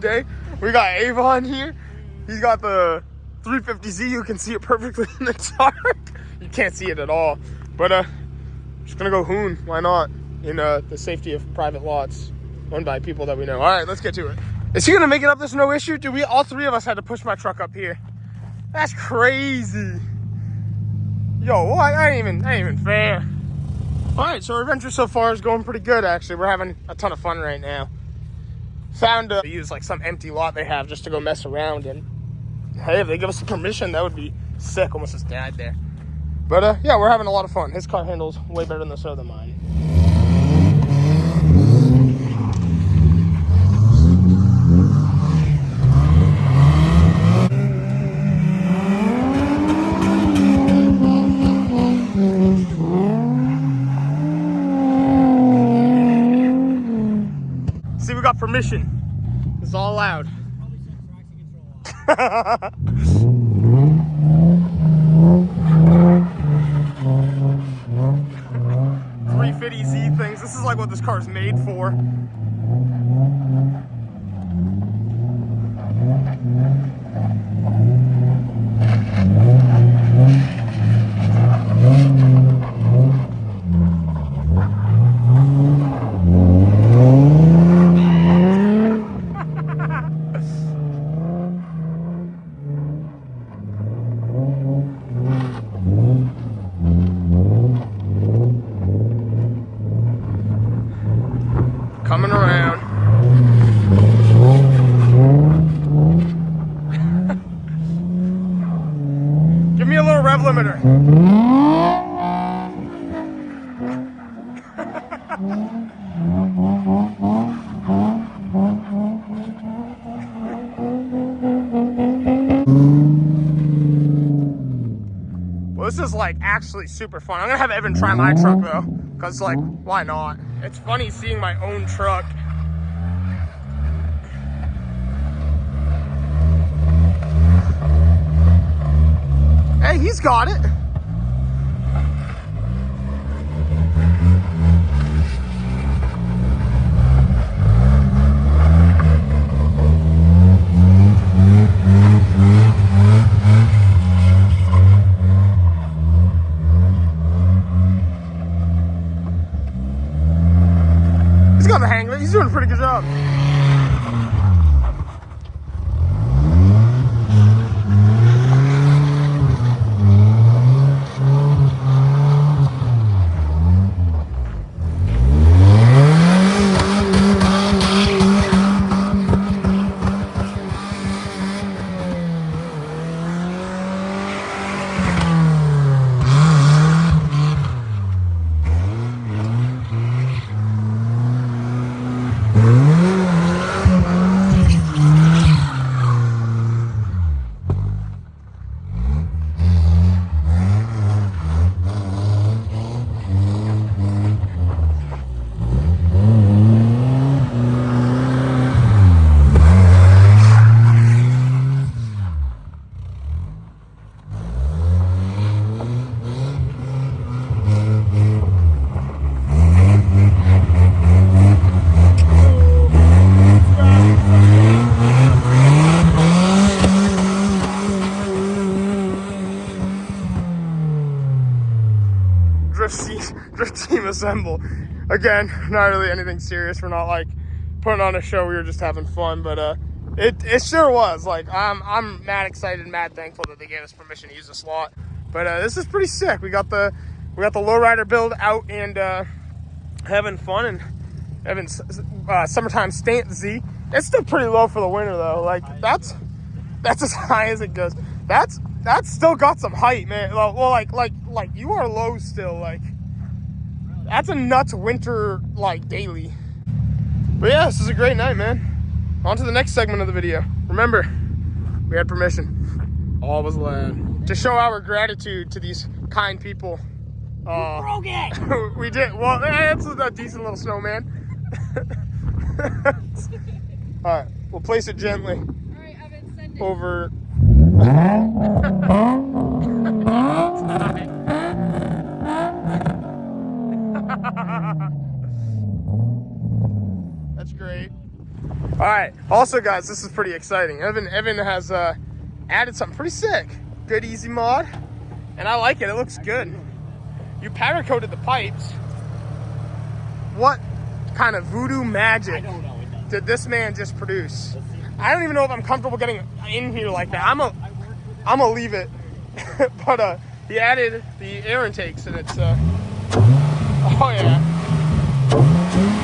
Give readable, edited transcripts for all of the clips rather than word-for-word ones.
day. We got Avon here. He's got the 350Z. You can see it perfectly in the dark. You can't see it at all. But just gonna go hoon. Why not? In the safety of private lots owned by people that we know. All right, let's get to it. Is he gonna make it up this no issue? Dude, all three of us had to push my truck up here. That's crazy. Yo, what? That ain't even fair. All right, so our adventure so far is going pretty good, actually. We're having a ton of fun right now. Found to use like some empty lot they have just to go mess around in. Hey, if they give us permission, that would be sick. Almost just died there. But yeah, we're having a lot of fun. His car handles way better than this other mine. See, we got permission. It's all allowed. Z things. This is like what this car is made for. Coming around. Give me a little rev limiter. Well, this is like actually super fun. I'm gonna have Evan try my truck though, because like, why not? It's funny seeing my own truck. Hey, he's got it. He's got the hang of it. He's doing a pretty good job. Drift team assemble. Again, not really anything serious. We're not like putting on a show. We were just having fun, but it sure was. Like I'm mad excited, mad thankful that they gave us permission to use this lot. But this is pretty sick. We got the lowrider build out and having fun, and Evan's summertime Stance Z. It's still pretty low for the winter though. Like that's as high as it goes. That's still got some height, man. Well, like you are low still. Like that's a nuts winter like daily. But yeah, this is a great night, man. On to the next segment of the video. Remember, we had permission. All was allowed. To show our gratitude to these kind people. You broke it! We did. Well, that's a decent little snowman. Alright, we'll place it gently. Alright, Evan, send it. Over. That's great. All right. Also, guys, this is pretty exciting. Evan has added something pretty sick. Good easy mod, and I like it. It looks good. You powder coated the pipes. What kind of voodoo magic did this man just produce? I don't even know if I'm comfortable getting in here like that. I'm gonna leave it. But he added the air intakes, and it's oh yeah.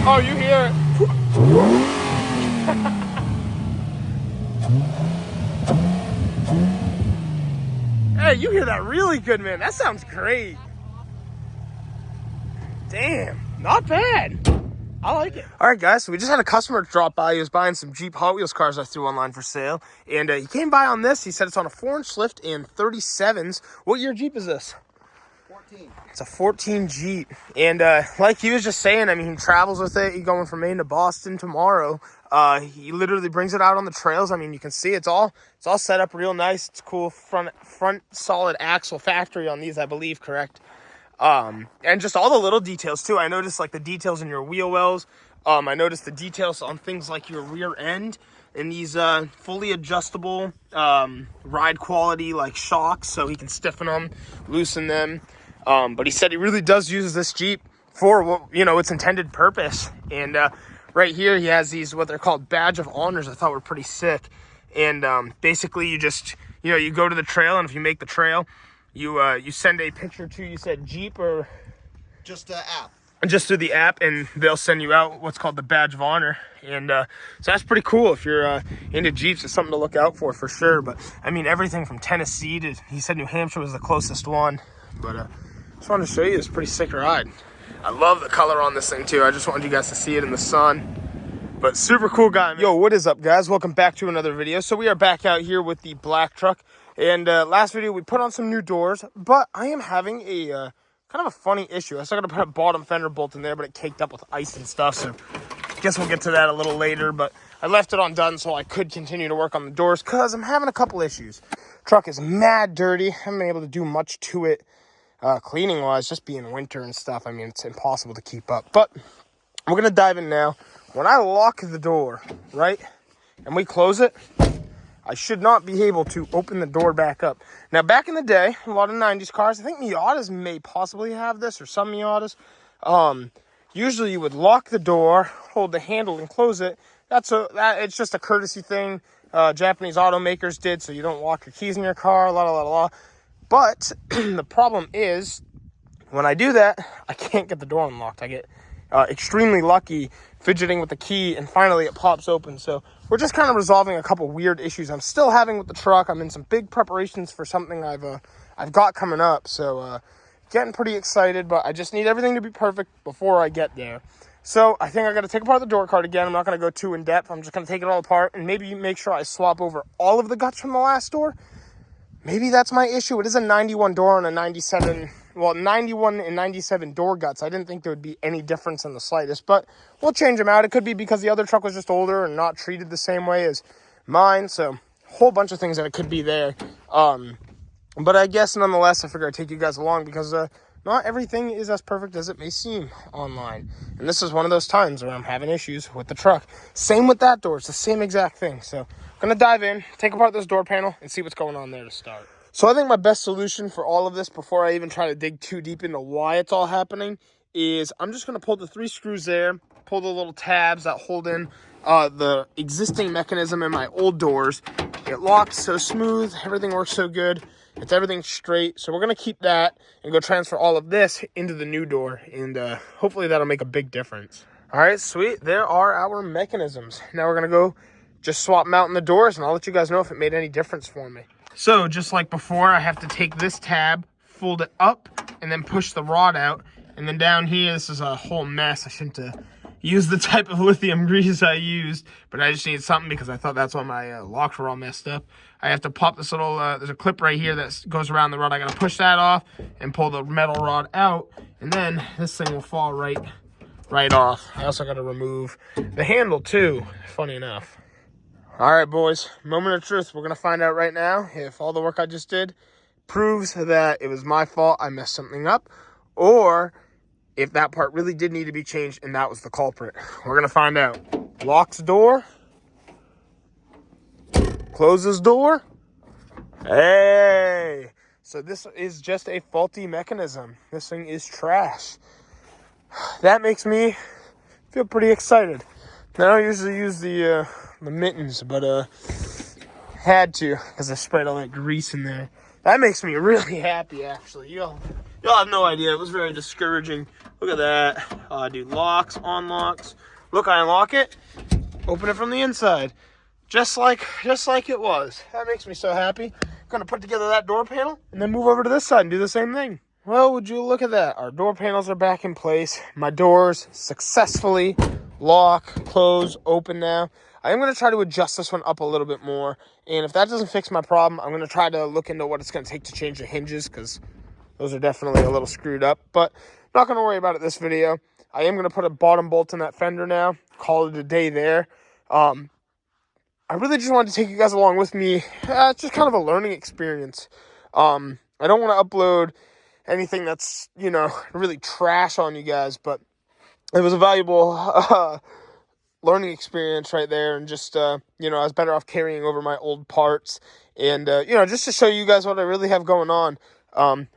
Oh, you hear it? Hey, you hear that really good, man. That sounds great. Damn, not bad. I like it. All right, guys, so we just had a customer drop by. He was buying some Jeep Hot Wheels cars I threw online for sale. And he came by on this. He said it's on a 4-inch lift and 37s. What year Jeep is this? 14. It's a 14 Jeep. And like he was just saying, I mean, he travels with it. He's going from Maine to Boston tomorrow. He literally brings it out on the trails. I mean, you can see it's all set up real nice. It's cool. Front solid axle factory on these, I believe, correct? And just all the little details too. I noticed like the details in your wheel wells. I noticed the details on things like your rear end and these fully adjustable ride quality like shocks, so he can stiffen them, loosen them. But he said he really does use this Jeep for what, you know, its intended purpose. And right here he has these what they're called badge of honors. I thought were pretty sick. And basically you just, you know, you go to the trail, and if you make the trail, you send a picture to, you said Jeep or Just the app. just through the app, and they'll send you out what's called the badge of honor. And so that's pretty cool. If you're into Jeeps, it's something to look out for sure. But I mean, everything from Tennessee to, he said New Hampshire was the closest one. But just wanted to show you this pretty sick ride. I love the color on this thing too. I just wanted you guys to see it in the sun. But super cool guy, man. Yo, what is up, guys? Welcome back to another video. So we are back out here with the black truck. And last video we put on some new doors, but I am having a kind of a funny issue. I still got to put a bottom fender bolt in there, but it caked up with ice and stuff, so guess we'll get to that a little later. But I left it undone so I could continue to work on the doors because I'm having a couple issues. Truck is mad dirty. I haven't been able to do much to it cleaning wise, just being winter and stuff. I mean, it's impossible to keep up. But we're gonna dive in now. When I lock the door, right, and we close it, I should not be able to open the door back up. Now, back in the day, a lot of 90s cars, I think Miatas may possibly have this, or some Miatas. Usually you would lock the door, hold the handle, and close it. It's just a courtesy thing Japanese automakers did, so you don't lock your keys in your car, But the problem is, when I do that, I can't get the door unlocked. I get extremely lucky fidgeting with the key, and finally it pops open. So we're just kind of resolving a couple weird issues I'm still having with the truck. I'm in some big preparations for something I've got coming up, so getting pretty excited, but I just need everything to be perfect before I get there. So I think I got to take apart the door card again. I'm not going to go too in depth. I'm just going to take it all apart and maybe make sure I swap over all of the guts from the last door. Maybe that's my issue. It is a 91 door and a 97, well, 91 and 97 door guts. I didn't think there would be any difference in the slightest, but we'll change them out. It could be because the other truck was just older and not treated the same way as mine. So a whole bunch of things that it could be there. But I guess nonetheless, I figure I'd take you guys along because not everything is as perfect as it may seem online. And this is one of those times where I'm having issues with the truck. Same with that door. It's the same exact thing. So I'm going to dive in, take apart this door panel, and see what's going on there to start. So I think my best solution for all of this, before I even try to dig too deep into why it's all happening, is I'm just going to pull the 3 screws there, pull the little tabs that hold in the existing mechanism in my old doors. It locks so smooth. Everything works so good. It's everything straight. So we're going to keep that and go transfer all of this into the new door. And hopefully that'll make a big difference. All right, sweet. There are our mechanisms. Now we're going to go just swap them out in the doors, and I'll let you guys know if it made any difference for me. So just like before, I have to take this tab, fold it up, and then push the rod out. And then down here, this is a whole mess. I shouldn't use the type of lithium grease I used, but I just needed something because I thought that's why my locks were all messed up. I have to pop this little, there's a clip right here that goes around the rod. I got to push that off and pull the metal rod out, and then this thing will fall right off. I also got to remove the handle too, funny enough. All right, boys, moment of truth. We're going to find out right now if all the work I just did proves that it was my fault, I messed something up, or if that part really did need to be changed and that was the culprit. We're going to find out. Locks door. Closes door. Hey! So this is just a faulty mechanism. This thing is trash. That makes me feel pretty excited. I don't usually use the mittens, but had to because I sprayed all that grease in there. That makes me really happy, actually. Y'all have no idea. It was very discouraging. Look at that. Dude, locks, unlocks. Look, I unlock it. Open it from the inside. Just like it was. That makes me so happy. Gonna put together that door panel and then move over to this side and do the same thing. Well, would you look at that? Our door panels are back in place. My doors successfully lock, close, open now. I am going to try to adjust this one up a little bit more. And if that doesn't fix my problem, I'm going to try to look into what it's going to take to change the hinges, because those are definitely a little screwed up. But I'm not going to worry about it this video. I am going to put a bottom bolt in that fender now. Call it a day there. I really just wanted to take you guys along with me. It's just kind of a learning experience. I don't want to upload anything that's, really trash on you guys, but it was a valuable learning experience right there. And just, I was better off carrying over my old parts and, just to show you guys what I really have going on.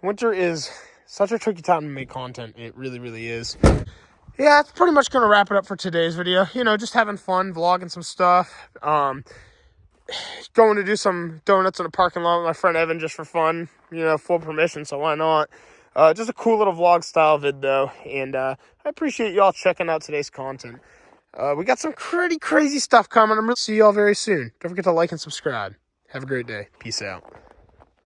Winter is such a tricky time to make content. It really, really is. Yeah, that's pretty much going to wrap it up for today's video. Just having fun, vlogging some stuff. Going to do some donuts in a parking lot with my friend Evan just for fun. Full permission, so why not? Just a cool little vlog style vid though. And I appreciate y'all checking out today's content. We got some pretty crazy stuff coming. I'm going to see y'all very soon. Don't forget to like and subscribe. Have a great day. Peace out.